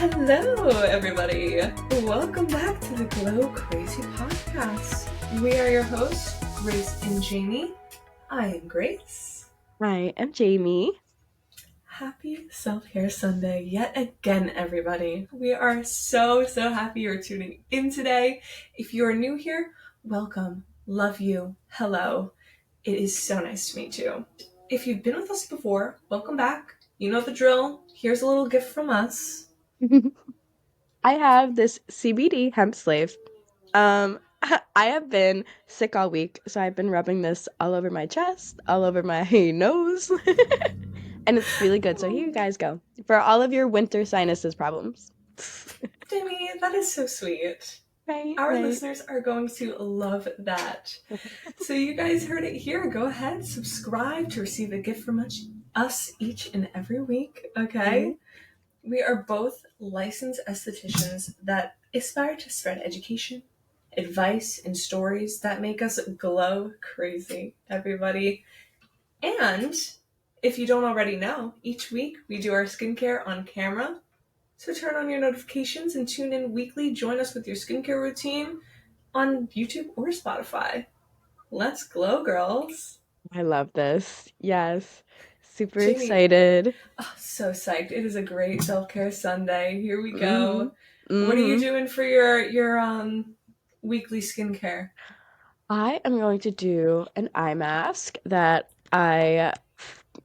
Hello, everybody. Welcome back to the Glow Crazy Podcast. We are your hosts, Grace and Jamie. I am Grace. I am Jamie. Happy Self-Care Sunday yet again, everybody. We are so happy you're tuning in today. If you are new here, welcome. Love you. Hello. It is so nice to meet you. If you've been with us before, welcome back. You know the drill. Here's a little gift from us. I have this CBD hemp slave. I have been sick all week, so I've been rubbing this all over my chest, all over my nose, and it's really good. So here you guys go for all of your winter sinuses problems. Jamie, that is so sweet. Right. Our listeners are going to love that. So you guys heard it here. Go ahead, subscribe to receive a gift from us each and every week, okay? Mm-hmm. We are both licensed estheticians that aspire to spread education, advice, and stories that make us glow crazy, everybody. And if you don't already know, each week we do our skincare on camera. So turn on your notifications and tune in weekly. Join us with your skincare routine on YouTube or Spotify. Let's glow, girls. I love this. Yes. Super Jamie, excited. Oh, so psyched. It is a great self-care Sunday. Here we go. Mm-hmm. What are you doing for your weekly skincare? I am going to do an eye mask that I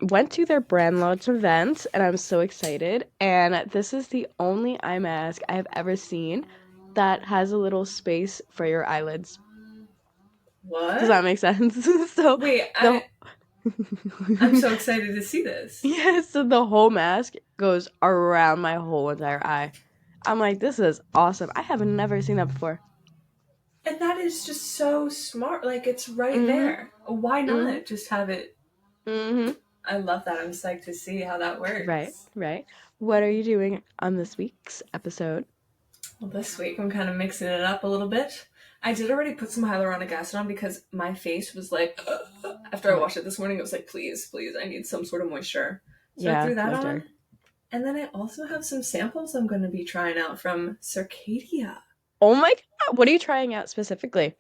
went to their brand launch event, and I'm so excited. And this is the only eye mask I've ever seen that has a little space for your eyelids. What? Does that make sense? So wait, I'm so excited to see this. Yeah, so the whole mask goes around my whole entire eye. I'm like, this is awesome. I have never seen that before. And that is just so smart. Like, it's right there. Why not just have it? I love that. I'm psyched to see how that works. Right. What are you doing on this week's episode? Well, this week I'm kind of mixing it up a little bit. I did already put some hyaluronic acid on because my face was like, after I washed it this morning, it was like, please, I need some sort of moisture. So I threw that on. And then I also have some samples I'm going to be trying out from Circadia. Oh my God. What are you trying out specifically?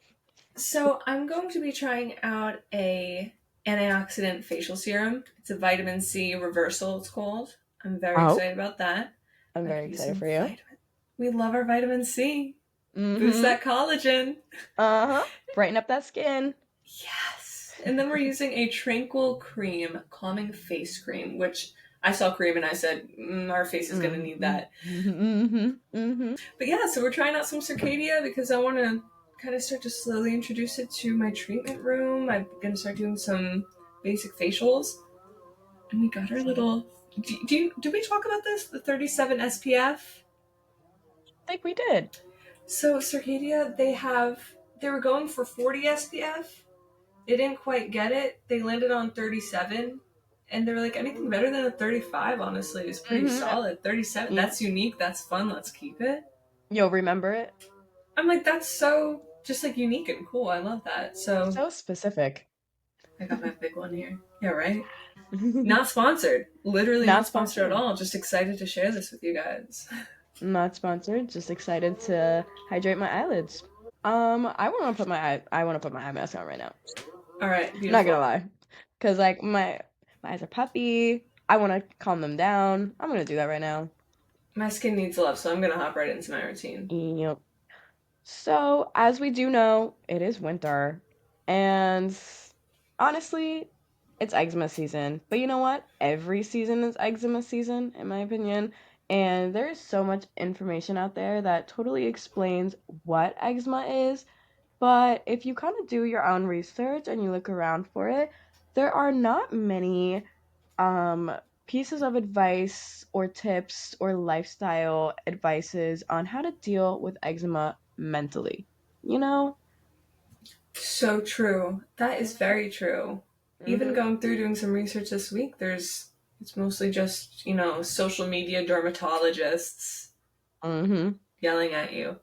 So I'm going to be trying out a antioxidant facial serum. It's a vitamin C reversal, it's called. I'm very excited about that. I'm very excited for you. We love our vitamin C. Boost that collagen. Brighten up that skin. Yes. And then we're using a Tranquil Cream calming face cream, which I saw cream and I said, our face is going to need that. But yeah, so we're trying out some Circadia because I want to kind of start to slowly introduce it to my treatment room. I'm going to start doing some basic facials. And we got our little... Do we talk about this? The 37 SPF? I think we did. So Circadia, they were going for 40 SPF. They didn't quite get it. They landed on 37. And they were like, anything better than a 35, honestly, is pretty solid. 37, that's unique, that's fun, let's keep it. You'll remember it? I'm like, that's so just like unique and cool. I love that. So specific. I got my big one here. Yeah, right? Not sponsored. Literally not sponsored at all. Just excited to share this with you guys. Not sponsored. Just excited to hydrate my eyelids. I want to put my eye mask on right now. All right. Beautiful. Not gonna lie, cause like my eyes are puffy. I want to calm them down. I'm gonna do that right now. My skin needs love, so I'm gonna hop right into my routine. Yep. So as we do know, it is winter, and honestly, it's eczema season. But you know what? Every season is eczema season, in my opinion. And there's so much information out there that totally explains what eczema is. But if you kind of do your own research and you look around for it, there are not many pieces of advice or tips or lifestyle advices on how to deal with eczema mentally. You know? So true. That is very true. Even going through doing some research this week, it's mostly just, social media dermatologists yelling at you.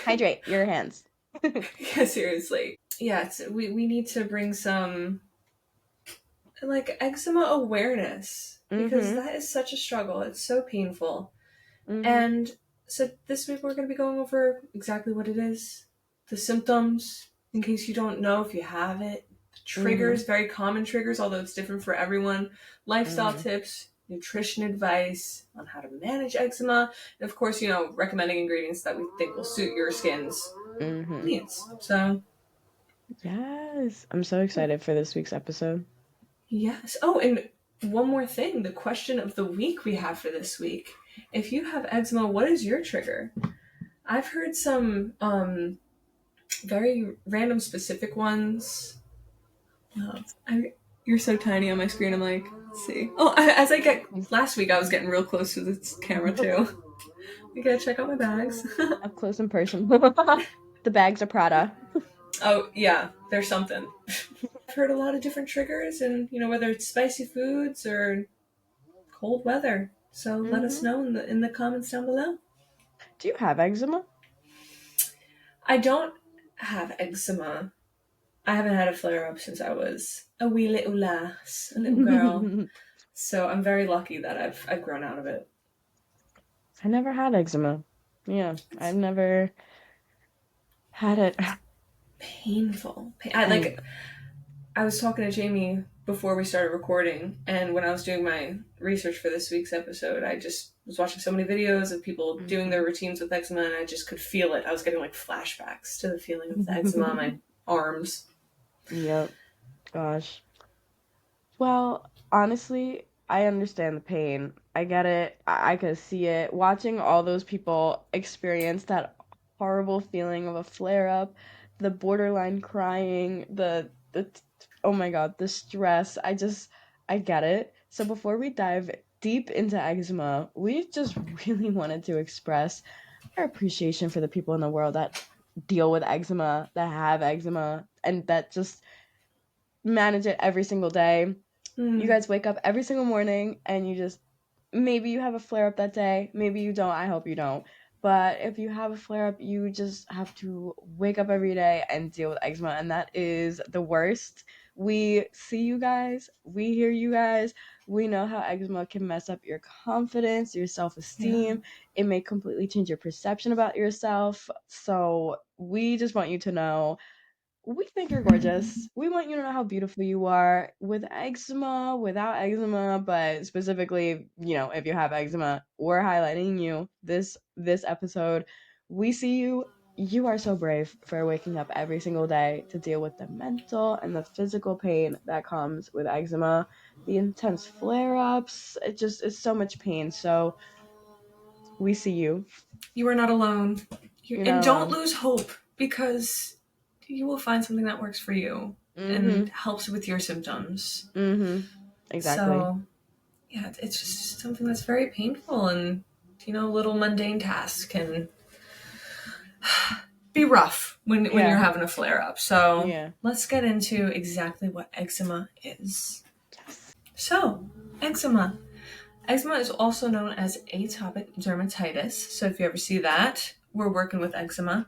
Hydrate your hands. Yeah, seriously. Yeah, we need to bring some, like, eczema awareness because Mhm. that is such a struggle. It's so painful. Mhm. And so this week we're going to be going over exactly what it is, the symptoms, in case you don't know if you have it, the Mhm. triggers, very common triggers, although it's different for everyone, lifestyle Mhm. tips, nutrition advice on how to manage eczema, and of course, recommending ingredients that we think will suit your skin's Mhm. needs. So, Yes. I'm so excited for this week's episode. yes. Oh, and one more thing, the question of the week we have for this week. If you have eczema, what is your trigger? I've heard some very random specific ones. You're so tiny on my screen. I'm like, let's see. Oh, as I get last week, I was getting real close to this camera too. You gotta check out my bags. Up close and personal. The bags are Prada. Oh yeah, there's something. I've heard a lot of different triggers, and whether it's spicy foods or cold weather. So let us Mhm. know in the comments down below. Do you have eczema? I don't have eczema. I haven't had a flare up since I was a wee little lass, a little girl. I So I'm very lucky that I've grown out of it. never had eczema. Yeah, I've never had it. Painful. I I was talking to Jamie before we started recording, and when I was doing my research for this week's episode, I just was watching so many videos of people doing their routines with eczema, and I just could feel it. I was getting like flashbacks to the feeling of the eczema on my arms. Yep. Gosh. Well, honestly, I understand the pain. I get it. I could see it. Watching all those people experience that horrible feeling of a flare up, the borderline crying, oh my God, the stress. I get it. So before we dive deep into eczema, we just really wanted to express our appreciation for the people in the world that deal with eczema, that have eczema, and that just manage it every single day. You Mm, guys wake up every single morning and you just, maybe you have a flare up that day, maybe you don't. I hope you don't. But if you have a flare up, you just have to wake up every day and deal with eczema, and that is the worst. We see you guys, we hear you guys. We know how eczema can mess up your confidence, your self yeah. esteem. It may completely change your perception about yourself. So, we just want you to know we think you're gorgeous. We want you to know how beautiful you are with eczema, without eczema, but specifically, if you have eczema, we're highlighting you this episode. We see you. You are so brave for waking up every single day to deal with the mental and the physical pain that comes with eczema, the intense flare-ups. It's so much pain. So we see you. You are not alone. You're And not don't alone. lose hope because you will find something that works for you and Mhm. helps with your symptoms. Mhm. Exactly. So, yeah, it's just something that's very painful, and little mundane tasks can be rough when you're Yeah. having a flare up. So, Yeah. let's get into exactly what eczema is. Yes. So, eczema. Eczema is also known as atopic dermatitis. So, if you ever see that, we're working with eczema.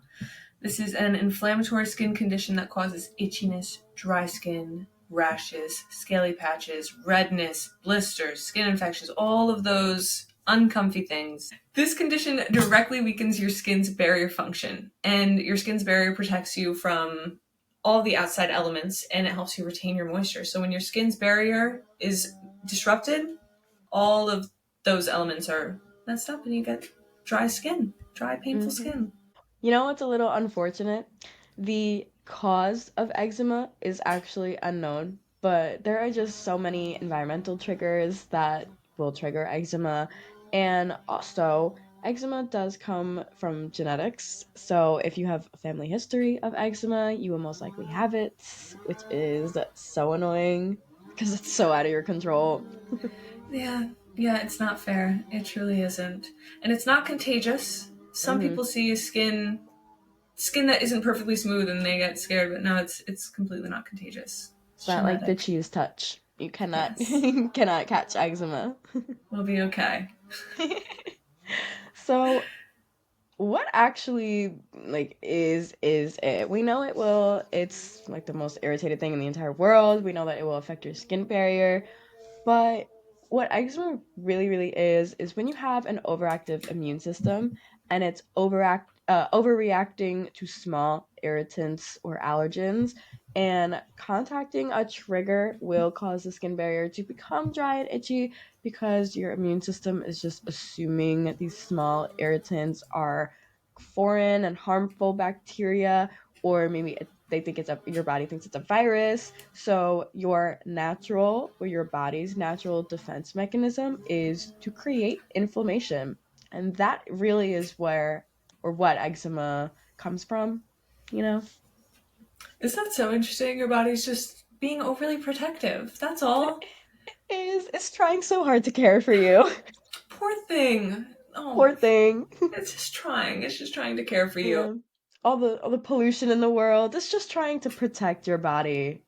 This is an inflammatory skin condition that causes itchiness, dry skin, rashes, scaly patches, redness, blisters, skin infections, all of those uncomfy things. This condition directly weakens your skin's barrier function, and your skin's barrier protects you from all the outside elements and it helps you retain your moisture. So when your skin's barrier is disrupted, all of those elements are messed up and you get dry skin, dry, painful Mhm. skin. You know what's a little unfortunate? The cause of eczema is actually unknown, but there are just so many environmental triggers that will trigger eczema. And also, eczema does come from genetics. So if you have a family history of eczema, you will most likely have it, which is so annoying because it's so out of your control. Yeah, yeah, it's not fair. It truly isn't. And it's not contagious. Some Hmm. people see skin that isn't perfectly smooth and they get scared, but no, it's completely not contagious. It's It's not like the genetic. cheese touch. You cannot Yes. cannot catch eczema. We'll be okay. So what actually like is it? We know it's like the most irritated thing in the entire world. We know that it will affect your skin barrier, but what eczema really, really is when you have an overactive immune system and it's overreacting to small irritants or allergens, and contacting a trigger will cause the skin barrier to become dry and itchy because your immune system is just assuming these small irritants are foreign and harmful bacteria, or maybe they think it's your body thinks it's a virus. So your natural or your body's natural defense mechanism is to create inflammation. And that really is where or what eczema comes from, you know? Isn't that so interesting? Your body's just being overly protective. That's all. It's trying so hard to care for you. Poor thing. Oh, Poor thing. it's just trying. It's just trying to care for you. Yeah. All the pollution in the world. It's just trying to protect your body.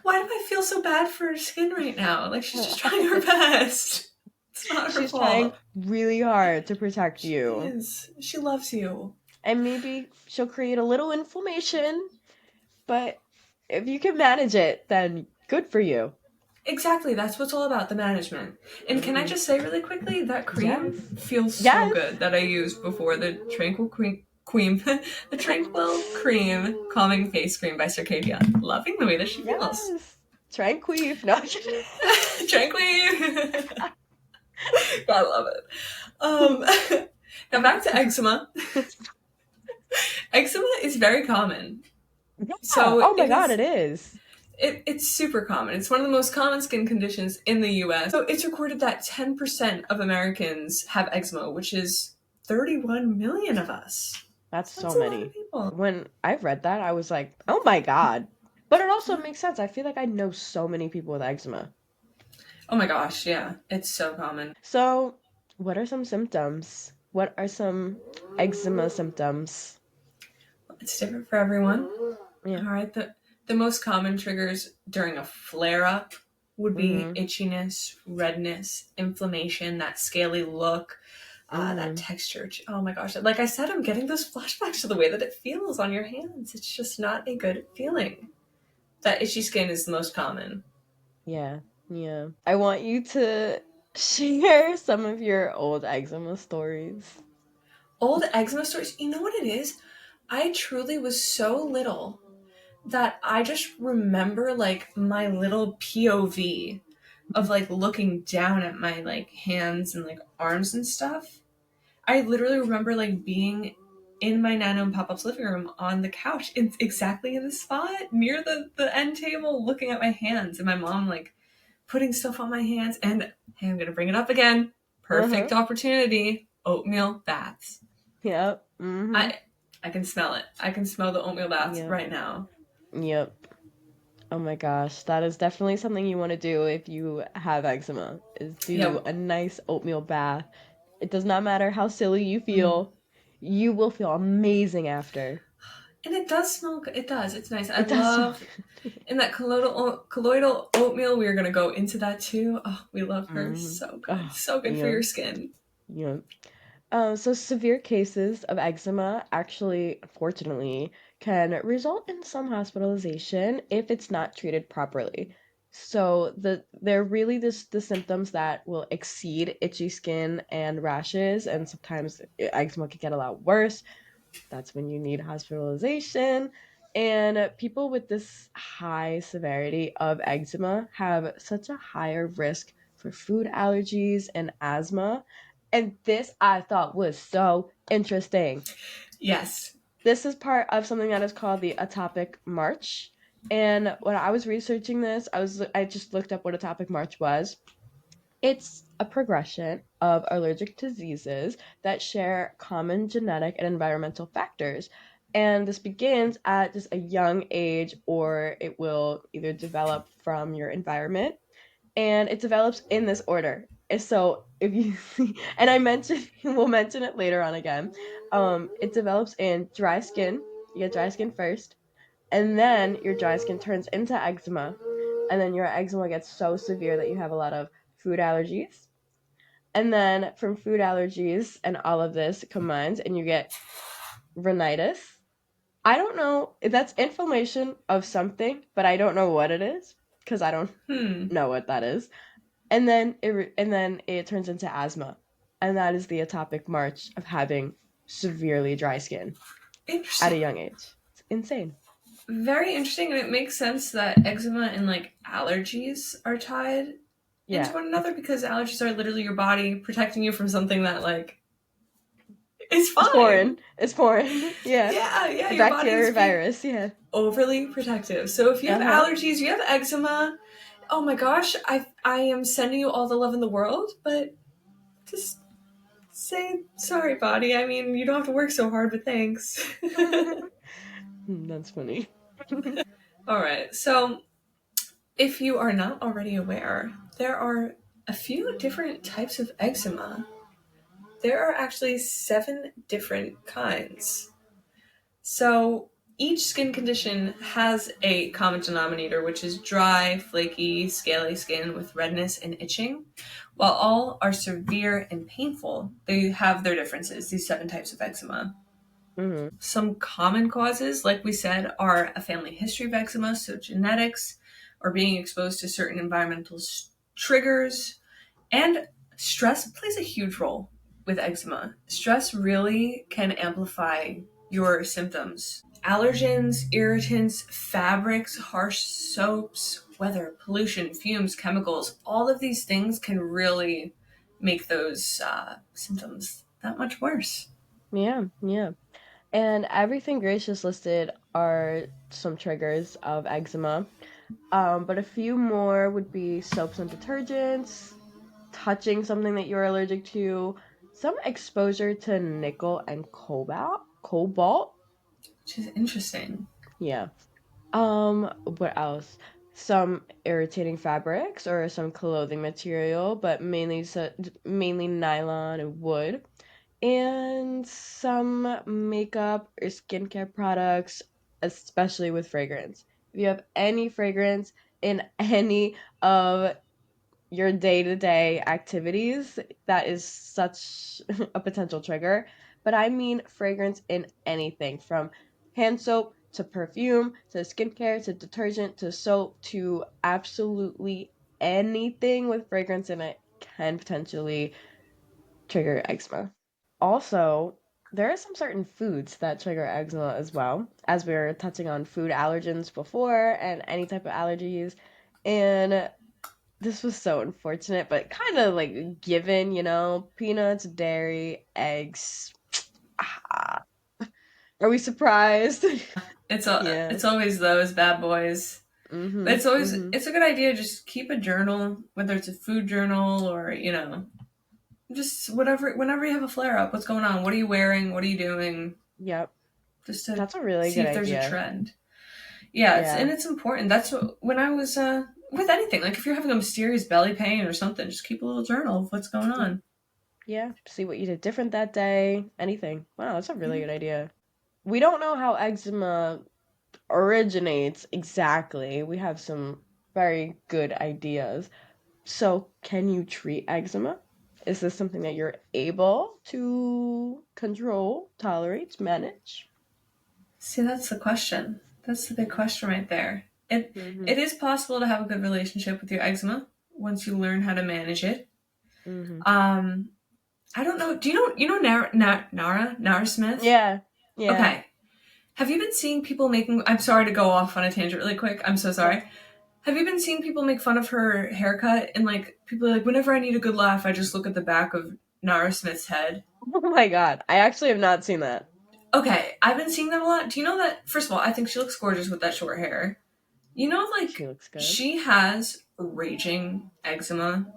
Why do I feel so bad for her skin right now? Like she's just trying her best. It's not her She's trying fault. really hard to protect She you. is. She loves you. And maybe she'll create a little inflammation, but if you can manage it, then good for you. Exactly. That's what's all about, the management. And can I Mm-hmm. just say really quickly, that cream Yes. feels so Yes. good that I used before, the Tranquil Cream, the Tranquil Cream Calming Face Cream by Circadia. Loving the way that she feels. Yes. Tranquil. No. Tranquil. I love it. Now back to eczema. Eczema is very common. Yeah. So Oh my it God, is it is. it's super common. It's one of the most common skin conditions in the US. So it's recorded that 10% of Americans have eczema, which is 31 million of us. That's so That's a lot of many. people. When I've read that, I was like, oh my God. But it also makes sense. I feel like I know so many people with eczema. Oh my gosh, yeah. It's so common. So, what are some symptoms? What are some eczema symptoms? It's different for everyone. Yeah. All right. The most common triggers during a flare up would be Mm-hmm. itchiness, redness, inflammation, that scaly look, that Mm-hmm. texture. Oh my gosh. Like I said, I'm getting those flashbacks to the way that it feels on your hands. It's just not a good feeling. That itchy skin is the most common. Yeah. Yeah. I want you to share some of your old eczema stories. Old eczema stories. You know what it is? I truly was so little that I just remember like my little POV of like looking down at my like hands and like arms and stuff. I literally remember like being in my Nano and Pop Up's living room on the couch, exactly in the spot near the end table, looking at my hands, and my mom like putting stuff on my hands. And hey, I'm gonna bring it up again. Uh-huh. Perfect opportunity. Oatmeal baths. Yep. Mm-hmm. I I can smell it. I can smell the oatmeal baths Yep. right now. Yep. Oh my gosh, that is definitely something you want to do if you have eczema, is do Yeah. a nice oatmeal bath. It does not matter how silly you Mm. feel, you will feel amazing after. And it does smell good. It does. It's nice. I It does smell love good. in that colloidal oatmeal. We are gonna go into that too. Oh, we love her. Mm-hmm. So good. Oh, So good for yeah, your skin. yeah. So severe cases of eczema actually, unfortunately, can result in some hospitalization if it's not treated properly. So they're really the symptoms that will exceed itchy skin and rashes, and sometimes eczema can get a lot worse. That's when you need hospitalization. And people with this high severity of eczema have such a higher risk for food allergies and asthma. And this I thought was so interesting. Yes. This is part of something that is called the atopic march. And when I was researching this, I just looked up what atopic march was. It's a progression of allergic diseases that share common genetic and environmental factors. And this begins at just a young age, or it will either develop from your environment, and it develops in this order. So if you and I mentioned we'll mention it later on again. It develops in dry skin. You get dry skin first, and then your dry skin turns into eczema, and then your eczema gets so severe that you have a lot of food allergies. And then from food allergies and all of this combines, and you get rhinitis. I don't know if that's inflammation of something, but I don't know what it is because I don't Hmm. know what that is. and then it turns into asthma, and that is the atopic march of having severely dry skin at a Interesting. young age. It's insane. Very interesting, and it makes sense that eczema and like allergies are tied into Yeah, one it's another because allergies are literally your body protecting you from something that like is it's fine. foreign. It's foreign. Yeah, Yeah, yeah, a your body bacteria is or being virus. Yeah. overly protective. So if you have Uh huh. allergies, you have eczema, oh my gosh, I am sending you all the love in the world, but just say sorry, body. I mean, you don't have to work so hard, but thanks. That's funny. All right. So, if you are not already aware, there are a few different types of eczema. There are actually 7 different kinds. So, each skin condition has a common denominator, which is dry, flaky, scaly skin with redness and itching. While all are severe and painful, they have their differences, these 7 types of eczema. Hmm. Some common causes, like we said, are a family history of eczema, so genetics, or being exposed to certain environmental triggers, and stress plays a huge role with eczema. Stress really can amplify your symptoms. Allergens, irritants, fabrics, harsh soaps, weather, pollution, fumes, chemicals, all of these things can really make those symptoms that much worse. Yeah, yeah. And everything Grace just listed are some triggers of eczema. But a few more would be soaps and detergents, touching something that you're allergic to, some exposure to nickel and cobalt. Which is interesting. Yeah. What else? Some irritating fabrics or some clothing material, but mainly nylon and wood, and some makeup or skincare products, especially with fragrance. If you have any fragrance in any of your day-to-day activities, that is such a potential trigger. But I mean fragrance in anything from hand soap to perfume to skincare to detergent to soap to absolutely anything with fragrance in it can potentially trigger eczema. Also, there are some certain foods that trigger eczema as well, as we were touching on food allergens before and any type of allergies. And this was so unfortunate, but kind of like given, peanuts, dairy, eggs. Ah, are we surprised? Yeah. It's always those bad boys. But Mhm. Mhm. it's a good idea to just keep a journal, whether it's a food journal or, just whatever whenever you have a flare up, what's going on? What are you wearing? What are you doing? Yep. Just to That's a really see good if there's a idea. trend. Yeah, Yeah. it's important. That's what, when I was with anything, like if you're having a mysterious belly pain or something, just keep a little journal of what's going Mm, on. yeah. See what you did different that day. Anything. Wow, that's a really Yeah. good idea. We don't know how eczema originates exactly. We have some very good ideas. So, can you treat eczema? Is this something that you're able to control, tolerate, manage? See, that's the question. That's the big question right there. Mm-hmm. It is possible to have a good relationship with your eczema once you learn how to manage it. Mm-hmm. Um, I don't know. Do you know Nara Smith? Yeah. Yeah. Okay. Have you been seeing people making? I'm sorry to go off on a tangent really quick. I'm so Yeah. sorry. Have you been seeing people make fun of her haircut? And like people are like, whenever I need a good laugh, I just look at the back of Nara Smith's head. Oh my God. I actually have not seen that. Okay, I've been seeing that a lot. Do you know that? First of all, I think she looks gorgeous with that short hair. You know, She like looks good. she has raging eczema,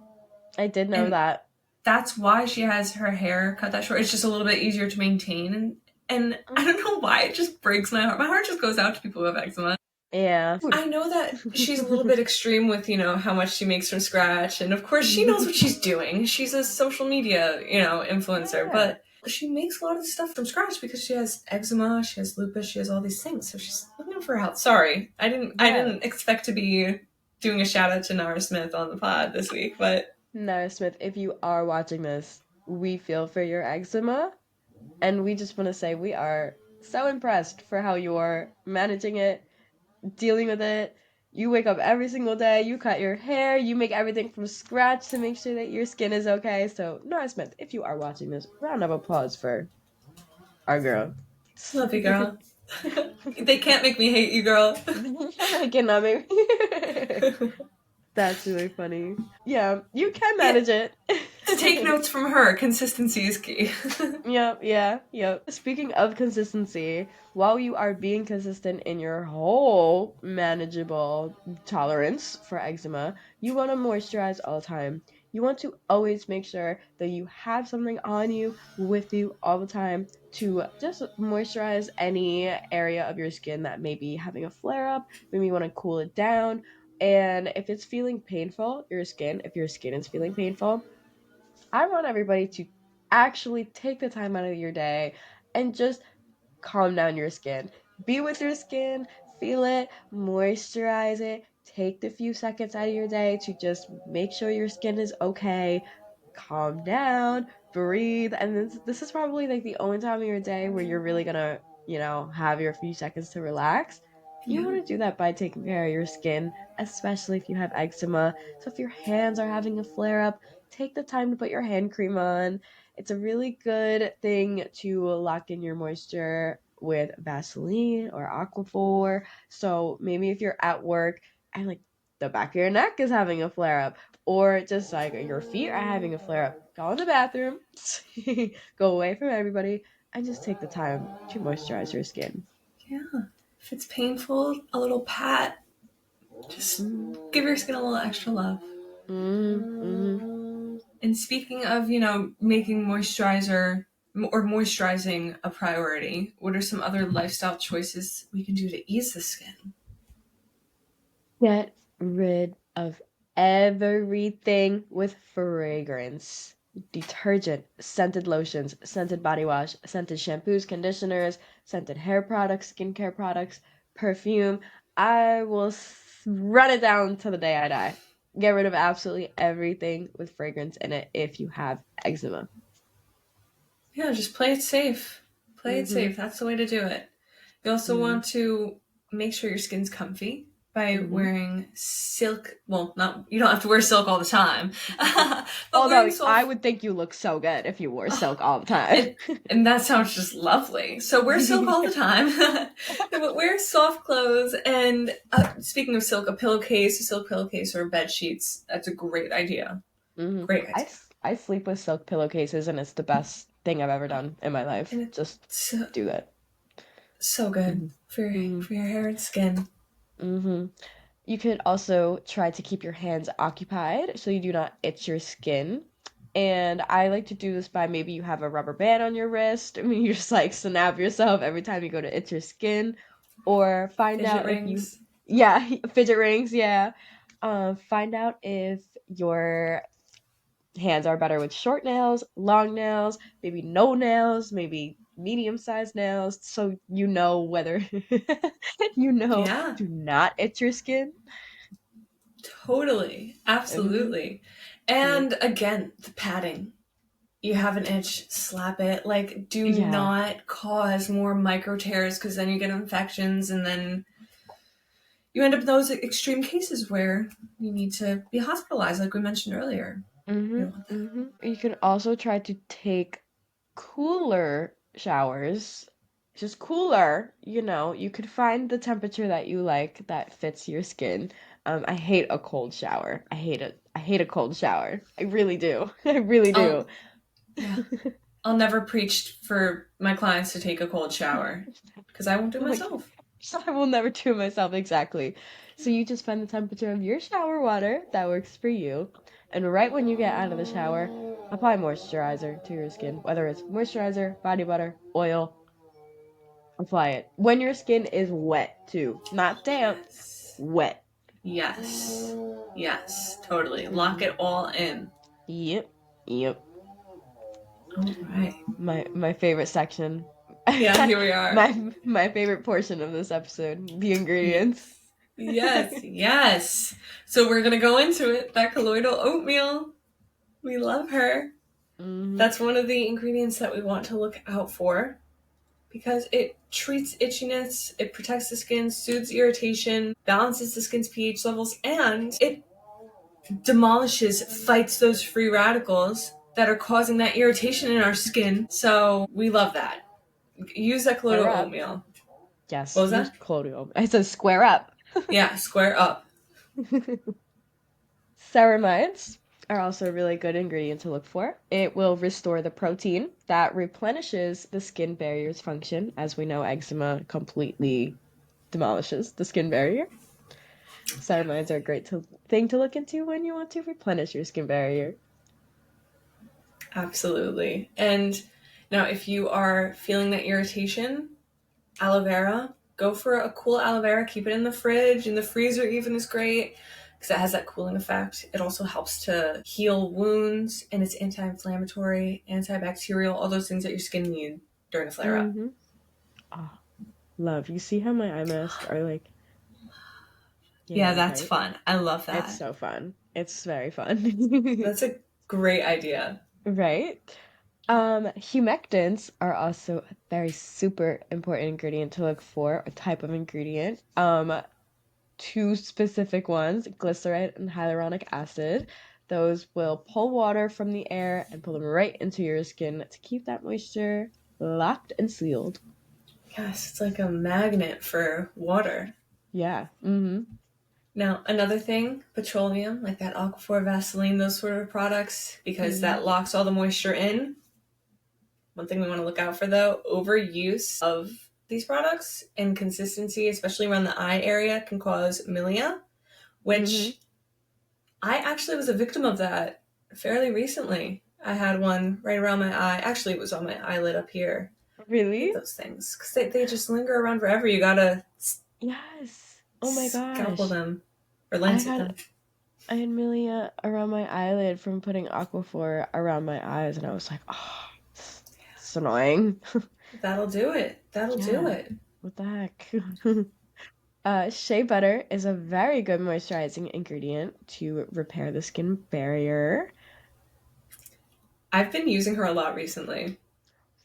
I did know and that. that's why she has her hair cut that short. It's just a little bit easier to maintain, and I Mm. don't know why it just breaks my heart. My heart just goes out to people who have eczema. Yeah. I know that she's a little bit extreme with, how much she makes from scratch. And of course, she knows what she's doing. She's a social media, influencer, Yeah. but she makes a lot of stuff from scratch because she has eczema, she has lupus, she has all these things. So she's looking out for her health. Sorry. I Yeah. didn't expect to be doing a shout out to Nara Smith on the pod this week, but Nara Smith, if you are watching this, we feel for your eczema. And we just want to say we are so impressed for how you're managing it, dealing with it. You wake up every single day, you cut your hair, you make everything from scratch to make sure that your skin is okay. So, Nora Smith, if you are watching this, round of applause for our girl. Love you, girl. They can't make me hate you, girl. I cannot make That's really funny. Yeah, you can Yeah, manage it. take notes from her. Consistency is key. Yep, yeah, yep. Speaking of consistency, while you are being consistent in your whole manageable tolerance for eczema, you want to moisturize all the time. You want to always make sure that you have something on you, with you all the time to just moisturize any area of your skin that may be having a flare up. Maybe you want to cool it down. And if it's feeling painful, if your skin is feeling painful, I want everybody to actually take the time out of your day and just calm down your skin. Be with your skin, feel it, moisturize it. Take the few seconds out of your day to just make sure your skin is okay. Calm down, breathe. And this is probably like the only time of your day where you're really gonna, have your few seconds to relax. You Yeah. want to do that by taking care of your skin, especially if you have eczema. So if your hands are having a flare up, take the time to put your hand cream on. It's a really good thing to lock in your moisture with Vaseline or Aquaphor. So maybe if you're at work and like the back of your neck is having a flare up, or just like your feet are having a flare up, go in the bathroom, go away from everybody, and just take the time to moisturize your skin. Yeah. If it's painful, a little pat. Just Mm-hmm. give your skin a little extra love. Mm-hmm. And speaking of, making moisturizer or moisturizing a priority, what are some other lifestyle choices we can do to ease the skin? Get rid of everything with fragrance. Detergent, scented lotions, scented body wash, scented shampoos, conditioners, scented hair products, skincare products, perfume. I will run it down to the day I die. Get rid of absolutely everything with fragrance in it if you have eczema. Yeah, just play it safe. Play it Mm-hmm. safe. That's the way to do it. You also Mm-hmm. want to make sure your skin's comfy by wearing silk. Well, not you don't have to wear silk all the time, but wearing Although I soft. would think you look so good if you wore Oh, silk all the time. and that sounds just lovely. So wear silk all the time. But wear soft clothes. And speaking of silk, a silk pillowcase, or bed sheets. That's a great idea. Hmm. Great I, idea. I sleep with silk pillowcases, and it's the best thing I've ever done in my life. And it's Just so, do that. so good Hmm. Hmm. for your hair and skin. Hmm. You could also try to keep your hands occupied so you do not itch your skin. And I like to do this by maybe you have a rubber band on your wrist. I mean, you just like snap yourself every time you go to itch your skin. Or find Fidget out if you, rings. yeah, fidget rings, yeah. Find out if your hands are better with short nails, long nails, maybe no nails, maybe medium-sized nails, so you know whether Yeah, do not itch your skin. totally. Hmm. Absolutely. Yep. And again, the padding. You have an itch, slap it. Like, do Yeah. not cause more micro tears, because then you get infections, and then you end up in those extreme cases where you need to be hospitalized, like we mentioned earlier. You don't want that. You can also try to take cooler showers. Just cooler, you could find the temperature that you like that fits your skin. I hate a cold shower. I hate it. I hate a cold shower. I really do. I really do. I'll yeah. I'll never preach for my clients to take a cold shower because I won't do it Like, myself. I will never do it myself exactly. So you just find the temperature of your shower water that works for you. And right when you get out of the shower, apply moisturizer to your skin, whether it's moisturizer, body butter, oil, apply it. When your skin is wet too, not damp, Yes. wet. Yes. Yes. Totally. Lock Hmm. it all in. Yep. Yep. All right. My favorite section. Yeah, here we are. My favorite portion of this episode, the ingredients. Yes. Yes. Yes. So we're going to go into it. That colloidal oatmeal. We love her. Hmm. That's one of the ingredients that we want to look out for. because it treats itchiness, it protects the skin, soothes irritation, balances the skin's pH levels, and it fights those free radicals that are causing that irritation in our skin. So we love that. Use that Square colloidal up. oatmeal. What Yes, was use that? colloidal. I said square up. Yeah, square up. Ceramides are also a really good ingredient to look for. It will restore the protein that replenishes the skin barrier's function. As we know, eczema completely demolishes the skin barrier. Ceramides are a great thing to look into when you want to replenish your skin barrier. Absolutely. And now, if you are feeling that irritation, aloe vera, go for a cool aloe vera. Keep it in the fridge, in the freezer even is great because it has that cooling effect. It also helps to heal wounds, and it's anti-inflammatory, antibacterial, all those things that your skin needs during a flare up. Mm-hmm. Oh, love. You see how my eye masks are like, Yeah, yeah, that's right? fun. I love It's that. so fun. It's very fun. That's a great idea. Right? Humectants are also a very super important ingredient to look for, a type of ingredient. Two specific ones, glyceride and hyaluronic acid. Those will pull water from the air and pull them right into your skin to keep that moisture locked and sealed. Yes, it's like a magnet for water. Yeah. Mm-hmm. Now, another thing, petroleum, like that Aquaphor, Vaseline, those sort of products, because Mm-hmm. that locks all the moisture in. One thing we want to look out for, though, overuse of these products and consistency, especially around the eye area, can cause milia, Mm-hmm. which I actually was a victim of that fairly recently. I had one right around my eye. Actually, it was on my eyelid up here. I hate Really? those things because they just linger around forever. You gotta Yes. Oh my scalpel gosh. them or I lancet had them. I had milia around my eyelid from putting Aquaphor around my eyes, and I was like, oh, it's annoying. That'll do it. That'll do Yeah, it. what the heck? Shea butter is a very good moisturizing ingredient to repair the skin barrier. I've been using her a lot recently.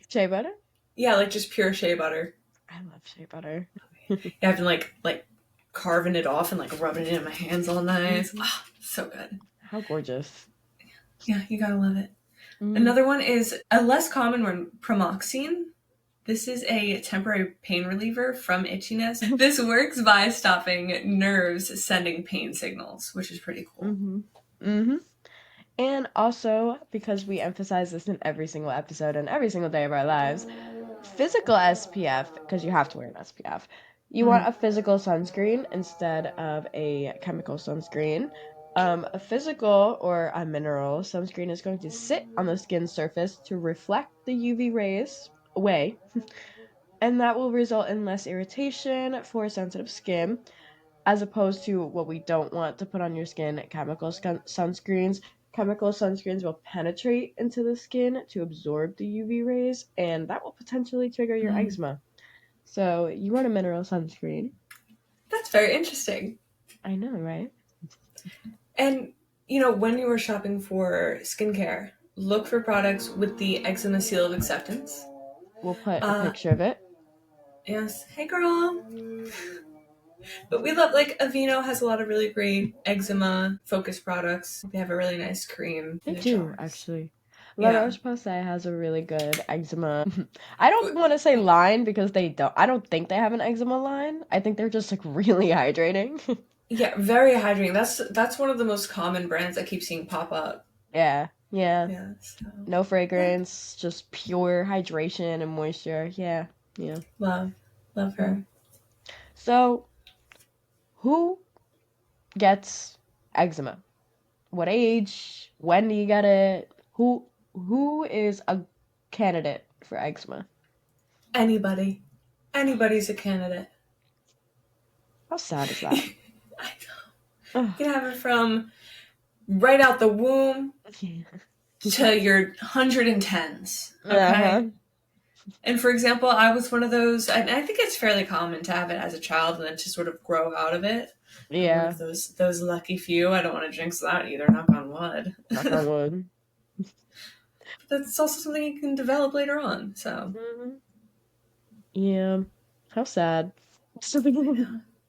Shea butter? Yeah, like just pure shea butter. I love shea butter. Yeah, I've been like carving it off and like rubbing it in my hands all nice. Hmm. Ah, so good. How gorgeous. Yeah, you gotta love it. Hmm. Another one is a less common one, pramoxine. This is a temporary pain reliever from itchiness. This works by stopping nerves sending pain signals, which is pretty cool. Hmm. Hmm. And also, because we emphasize this in every single episode and every single day of our lives, physical SPF, because you have to wear an SPF. You want Mm. a physical sunscreen instead of a chemical sunscreen. A physical or a mineral sunscreen is going to sit on the skin surface to reflect the UV rays away, and that will result in less irritation for sensitive skin, as opposed to what we don't want to put on your skin, chemical sunscreens. Chemical sunscreens will penetrate into the skin to absorb the UV rays, and that will potentially trigger your Mm. eczema. So you want a mineral sunscreen. That's very interesting. I know, right? And, when you are shopping for skincare, look for products with the eczema seal of acceptance. We'll put a Uh, picture of it. yes. Hey, girl. But we love, like, Aveeno has a lot of really great eczema focused products. They have a really nice cream They in the do, jars. actually. La Yeah. Roche-Posay has a really good eczema. I don't want to say line because they don't. I don't think they have an eczema line. I think they're just like really hydrating. Yeah, very hydrating. That's one of the most common brands I keep seeing pop up. Yeah, yeah. Yeah, so No yeah, fragrance, just pure hydration and moisture. Yeah, yeah. love Mhm. her. So, who gets eczema? What age? When do you get it? Who is a candidate for eczema? Anybody's a candidate. How sad is that? I know. Ugh. You can have it from right out the womb to your 110s. Okay. Uh-huh. And for example, I was one of those, and I think it's fairly common to have it as a child and then to sort of grow out of it. I'm one Yeah. of those lucky few. I don't want to jinx that either. Knock on wood. Knock on wood. But that's also something you can develop later on. So Hmm. Yeah. How sad. I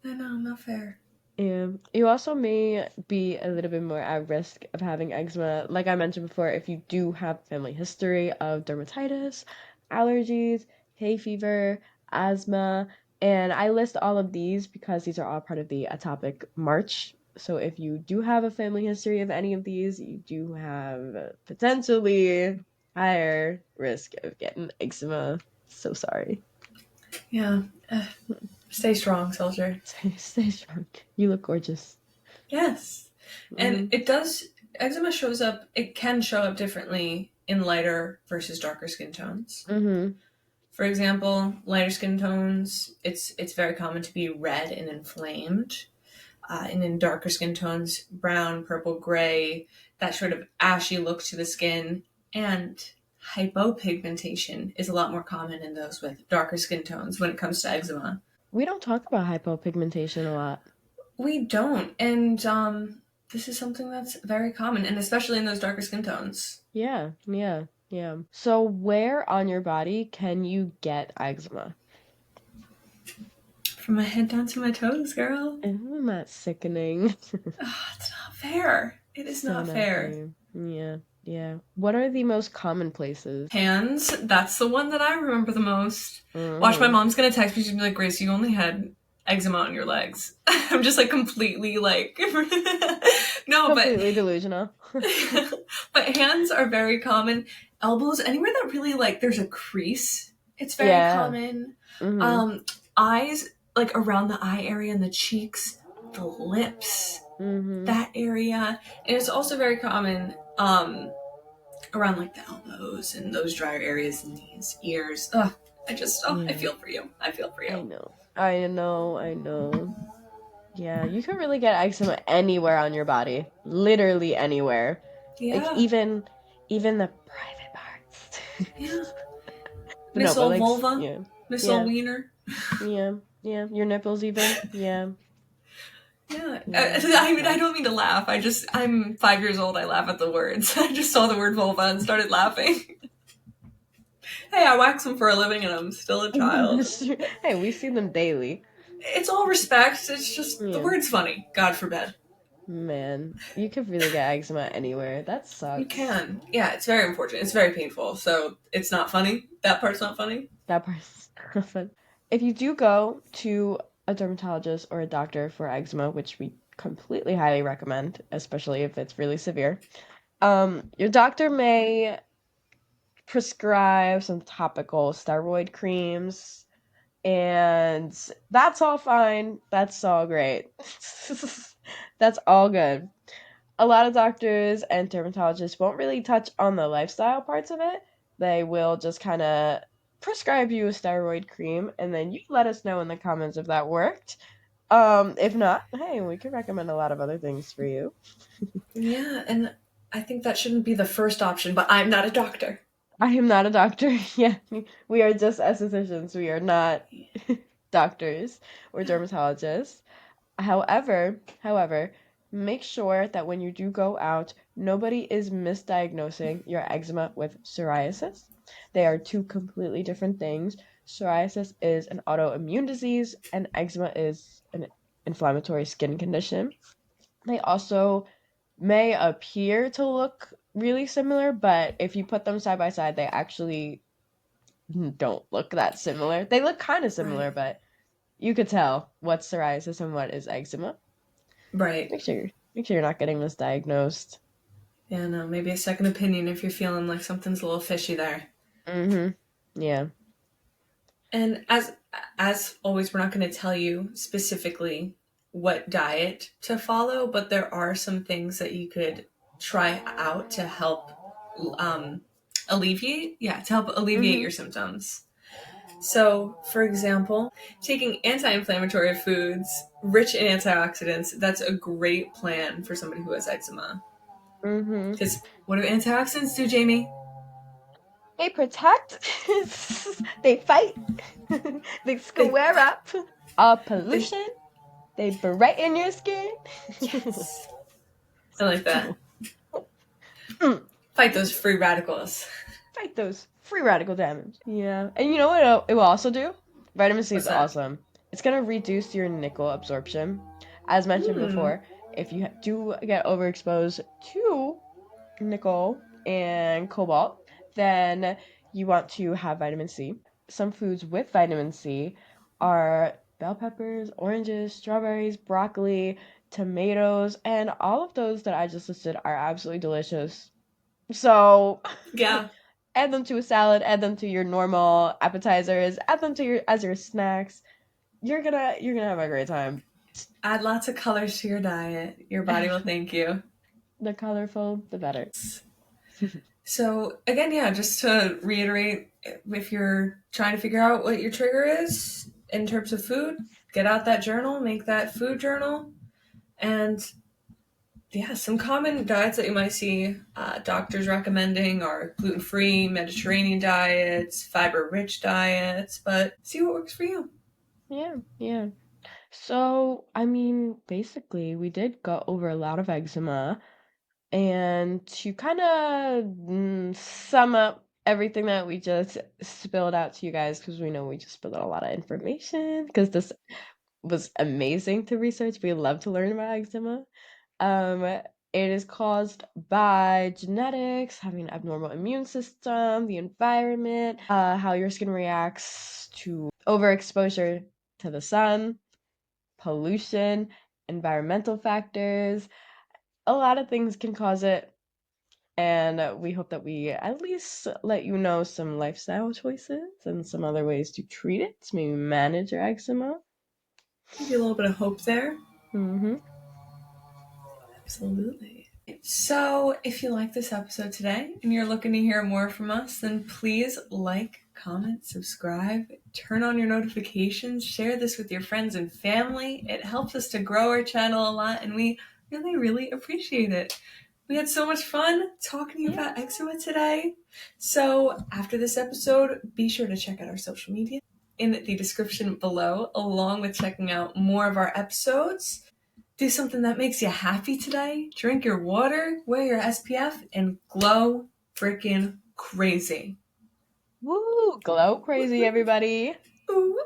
know, not fair. Yeah. You also may be a little bit more at risk of having eczema. Like I mentioned before, if you do have family history of dermatitis, allergies, hay fever, asthma, and I list all of these because these are all part of the atopic march. So if you do have a family history of any of these, you do have potentially higher risk of getting eczema. So sorry. Yeah. Stay strong, soldier. Stay strong. You look gorgeous. Yes. And Hmm. it does, eczema shows up, it can show up differently in lighter versus darker skin tones. Hmm. For example, lighter skin tones, it's very common to be red and inflamed. And in darker skin tones, brown, purple, gray, that sort of ashy look to the skin. And hypopigmentation is a lot more common in those with darker skin tones when it comes to eczema. We don't talk about hypopigmentation a lot. We don't. And this is something that's very common, and especially in those darker skin tones. Yeah, yeah, yeah. So where on your body can you get eczema? From my head down to my toes, girl. Isn't that sickening? Oh, it's not fair. It is So not not fair. fair. Yeah, yeah. What are the most common places? Hands, that's the one that I remember the most. Watch, my Hmm. mom's gonna text me. She's gonna be like, Grace, you only had eczema on your legs. I'm just like completely like, no, but Completely delusional. but hands are very common. Elbows, anywhere that really like there's a crease, it's very Yeah. common. Hmm. Um, eyes, like around the eye area and the cheeks, the lips, Hmm. that area, and it's also very common around like the elbows and those drier areas, knees, ears. Ugh, I Yeah. feel for you. I feel for you. I know. I know. I know. Yeah, you can really get eczema anywhere on your body. Literally anywhere. Like Yeah, even the private parts. yeah. But no, Miss but old like vulva, yeah. Miss old Yeah. wiener. Yeah. Yeah. Your nipples even. Yeah. Yeah, Yeah. I That mean, I don't sucks. mean to laugh. I'm 5 years old. I laugh at the words. I just saw the word vulva and started laughing. Hey, I wax them for a living and I'm still a child. That's true. Hey, we see them daily. It's all respect. It's just the Yeah. word's funny. God forbid. Man, you could really get eczema anywhere. That You sucks. can. Yeah, it's very unfortunate. It's very painful. So it's not funny. That part's not funny. That part's not fun. If you do go to a dermatologist or a doctor for eczema, which we completely highly recommend, especially if it's really severe, your doctor may prescribe some topical steroid creams, and that's all fine. That's all great. That's all good. A lot of doctors and dermatologists won't really touch on the lifestyle parts of it. They will just kind of prescribe you a steroid cream, and then you let us know in the comments if that worked. If not, hey, we could recommend a lot of other things for you. Yeah, and I think that shouldn't be the first option, but I'm not a doctor. I am not a doctor. Yeah, we are just estheticians. We are not doctors or dermatologists. However, make sure that when you do go out, nobody is misdiagnosing your eczema with psoriasis. They are two completely different things. Psoriasis is an autoimmune disease, and eczema is an inflammatory skin condition. They also may appear to look really similar, but if you put them side by side, they actually don't look that similar. They look kind of Right. similar, but you could tell what's psoriasis and what is eczema. Right. Make sure you're not getting misdiagnosed. Yeah, no, maybe a second opinion if you're feeling like something's a little fishy there. Mhm. Yeah. And as always, we're not going to tell you specifically what diet to follow, but there are some things that you could try out to help um, alleviate Mhm. your symptoms. So, for example, taking anti-inflammatory foods rich in antioxidants, that's a great plan for somebody who has eczema. Mhm. Because what do antioxidants do, Jamie? They protect. They fight. They They square up all they pollution. They brighten your skin. yes, I like that. So, mm, Fight those free radicals. fight those free radical damage. Yeah. And you know what it will also do? Vitamin C is What's that? awesome. It's going to reduce your nickel absorption. As mentioned Hmm. before, if you do get overexposed to nickel and cobalt, then you want to have vitamin C. Some foods with vitamin C are bell peppers, oranges, strawberries, broccoli, tomatoes, and all of those that I just listed are absolutely delicious. So Yeah. add them to a salad, add them to your normal appetizers, add them to your as your snacks. You're gonna have a great time. Add lots of colors to your diet. Your body will thank you. The colorful, the better. So, again, yeah, just to reiterate, if you're trying to figure out what your trigger is in terms of food, get out that journal, make that food journal. And yeah, some common diets that you might see doctors recommending are gluten free, Mediterranean diets, fiber rich diets, but see what works for you. Yeah, yeah. So, I mean, basically, we did go over a lot of eczema, and to kind of sum up everything that we just spilled out to you guys, because we know we just spilled out a lot of information, because this was amazing to research. We love to learn about eczema. It is caused by genetics, having an abnormal immune system, the environment, how your skin reacts to overexposure to the sun, pollution, environmental factors. A lot of things can cause it. And we hope that we at least let you know some lifestyle choices and some other ways to treat it, to maybe manage your eczema. Give you a little bit of hope there. Mm-hmm. Absolutely. So, if you like this episode today and you're looking to hear more from us, then please like, comment, subscribe, turn on your notifications, share this with your friends and family. It helps us to grow our channel a lot, and we really, really appreciate it. We had so much fun talking to you Yeah. about eczema today. So, after this episode, be sure to check out our social media in the description below, along with checking out more of our episodes. Do something that makes you happy today. Drink your water, wear your SPF, and glow freaking crazy. Woo! Glow crazy, everybody. Ooh.